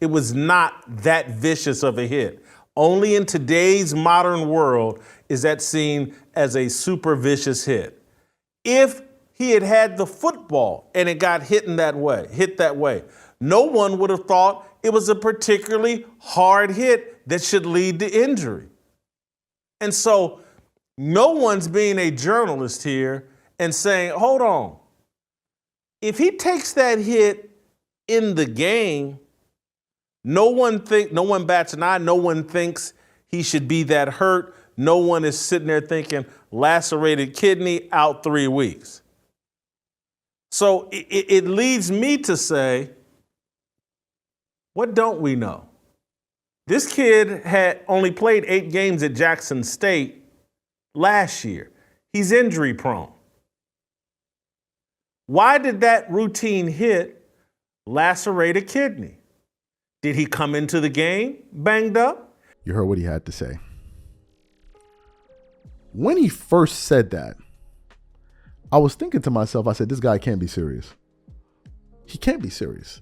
it was not that vicious of a hit. Only in today's modern world is that seen as a super vicious hit. If he had had the football and it got hit that way, no one would have thought it was a particularly hard hit that should lead to injury. And so no one's being a journalist here and saying, hold on, if he takes that hit in the game, no one bats an eye, no one thinks he should be that hurt. No one is sitting there thinking lacerated kidney, out 3 weeks. So it leads me to say, what don't we know? This kid had only played 8 games at Jackson State last year. He's injury prone. Why did that routine hit lacerate a kidney? Did he come into the game banged up? You heard what he had to say. When he first said that, I was thinking to myself, I said, this guy can't be serious. He can't be serious.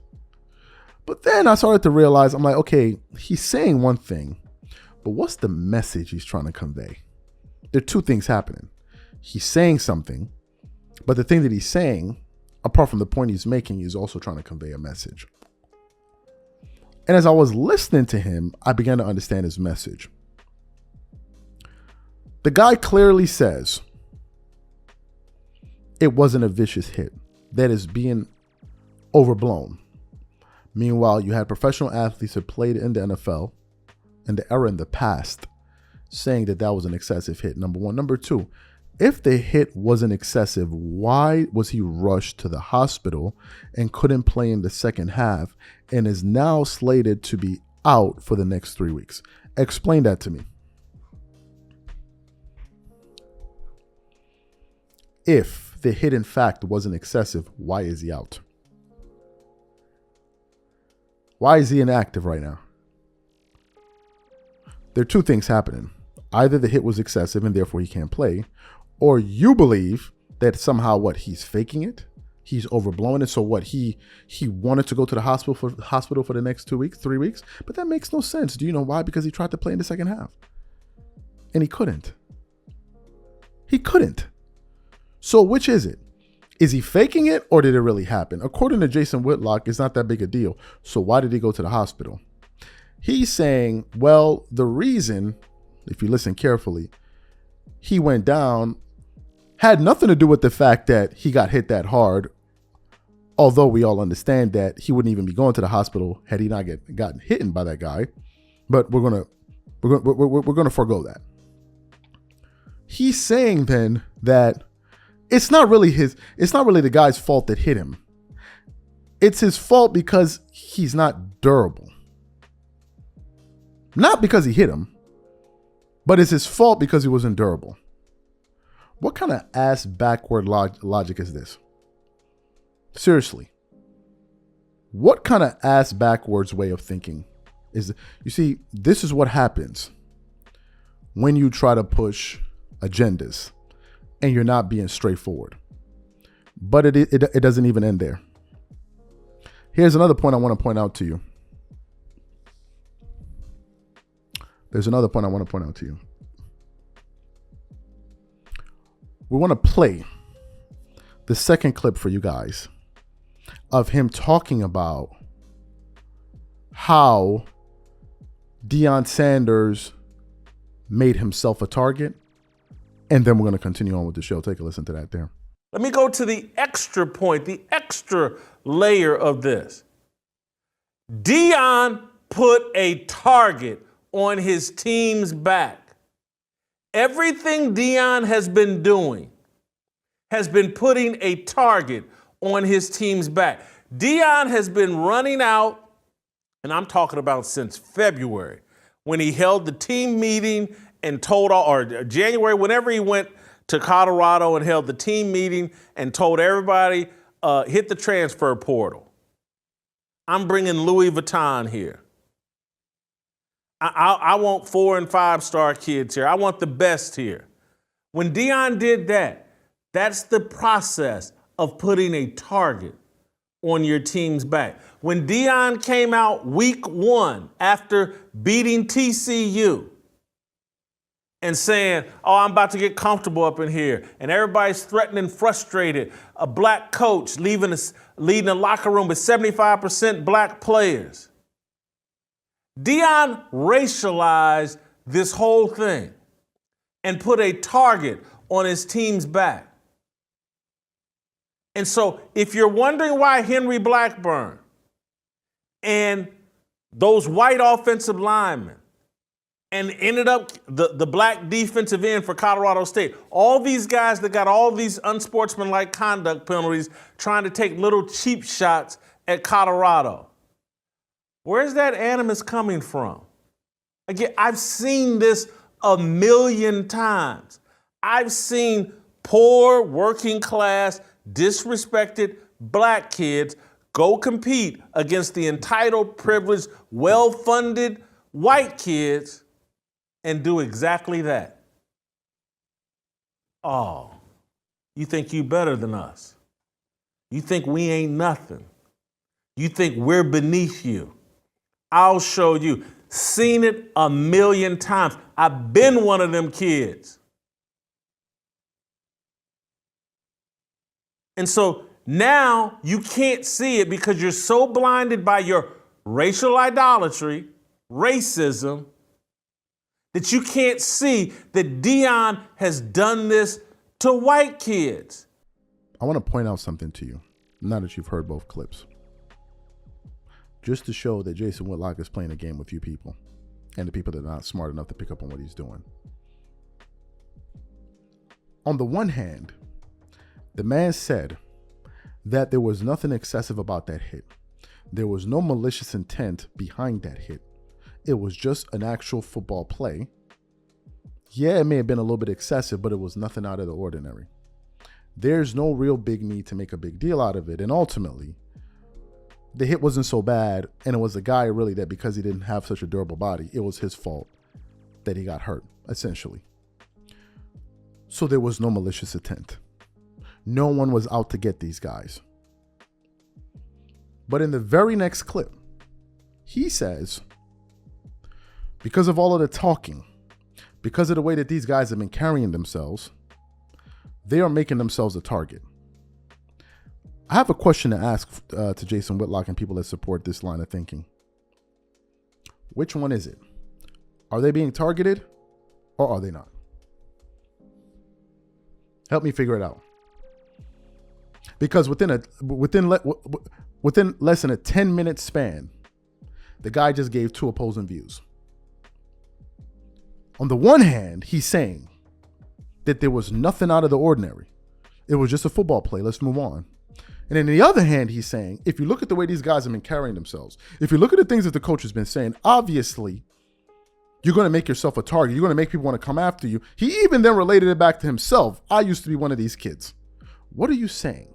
But then I started to realize, I'm like, okay, he's saying one thing, but what's the message he's trying to convey? There are two things happening. He's saying something, but the thing that he's saying, apart from the point he's making, he's also trying to convey a message. And as I was listening to him, I began to understand his message. The guy clearly says it wasn't a vicious hit. That is being overblown. Meanwhile, you had professional athletes who played in the NFL in the era in the past saying that that was an excessive hit, number one. Number two, if the hit wasn't excessive, why was he rushed to the hospital and couldn't play in the second half and is now slated to be out for the next 3 weeks? Explain that to me. If the hit, in fact, wasn't excessive, why is he out? Why is he inactive right now? There are two things happening. Either the hit was excessive and therefore he can't play, or you believe that somehow he's faking it, he's overblowing it. So he wanted to go to the hospital for the next 2 weeks, 3 weeks, but that makes no sense. Do you know why? Because he tried to play in the second half and he couldn't. He couldn't. So which is it? Is he faking it or did it really happen? According to Jason Whitlock, it's not that big a deal. So why did he go to the hospital? He's saying, well, the reason, if you listen carefully, he went down had nothing to do with the fact that he got hit that hard. Although we all understand that he wouldn't even be going to the hospital had he not gotten hit by that guy. But we're gonna forego that. He's saying then that it's not really the guy's fault that hit him. It's his fault because he's not durable. Not because he hit him, but it's his fault because he wasn't durable. What kind of ass backward logic is this? Seriously. What kind of ass backwards way of thinking is? You see, this is what happens when you try to push agendas and you're not being straightforward. But it doesn't even end there. Here's another point I want to point out to you. There's another point I want to point out to you. We want to play the second clip for you guys of him talking about how Deion Sanders made himself a target. And then we're going to continue on with the show. Take a listen to that there. Let me go to the extra point, the extra layer of this. Deion put a target on his team's back. Everything Deion has been doing has been putting a target on his team's back. Deion has been running out, and I'm talking about since February, when he held the team meeting and told, or January, whenever he went to Colorado and held the team meeting and told everybody, hit the transfer portal. I'm bringing Louis Vuitton here. I want 4- and 5-star kids here. I want the best here. When Deion did that, that's the process of putting a target on your team's back. When Deion came out week 1 after beating TCU and saying, oh, I'm about to get comfortable up in here, and everybody's threatening, frustrated, a black coach leading a locker room with 75% black players. Deion racialized this whole thing and put a target on his team's back. And so if you're wondering why Henry Blackburn and those white offensive linemen and ended up the black defensive end for Colorado State, all these guys that got all these unsportsmanlike conduct penalties trying to take little cheap shots at Colorado, where's that animus coming from? Again, I've seen this a million times. I've seen poor, working class, disrespected black kids go compete against the entitled, privileged, well-funded white kids and do exactly that. Oh, you think you better than us. You think we ain't nothing. You think we're beneath you. I'll show you. Seen it a million times. I've been one of them kids. And so now you can't see it because you're so blinded by your racial idolatry, racism, that you can't see that Deion has done this to white kids. I want to point out something to you, now that you've heard both clips, just to show that Jason Whitlock is playing a game with you people and the people that are not smart enough to pick up on what he's doing. On the one hand, the man said that there was nothing excessive about that hit. There was no malicious intent behind that hit. It was just an actual football play. Yeah, it may have been a little bit excessive, but it was nothing out of the ordinary. There's no real big need to make a big deal out of it. And ultimately, the hit wasn't so bad, and it was a guy really that because he didn't have such a durable body, it was his fault that he got hurt, essentially. So there was no malicious intent. No one was out to get these guys. But in the very next clip, he says, because of all of the talking, because of the way that these guys have been carrying themselves, they are making themselves a target. I have a question to ask to Jason Whitlock and people that support this line of thinking. Which one is it? Are they being targeted or are they not? Help me figure it out. Because within less than a 10-minute span, the guy just gave two opposing views. On the one hand, he's saying that there was nothing out of the ordinary. It was just a football play. Let's move on. And on the other hand, he's saying, if you look at the way these guys have been carrying themselves, if you look at the things that the coach has been saying, obviously, you're going to make yourself a target. You're going to make people want to come after you. He even then related it back to himself. I used to be one of these kids. What are you saying?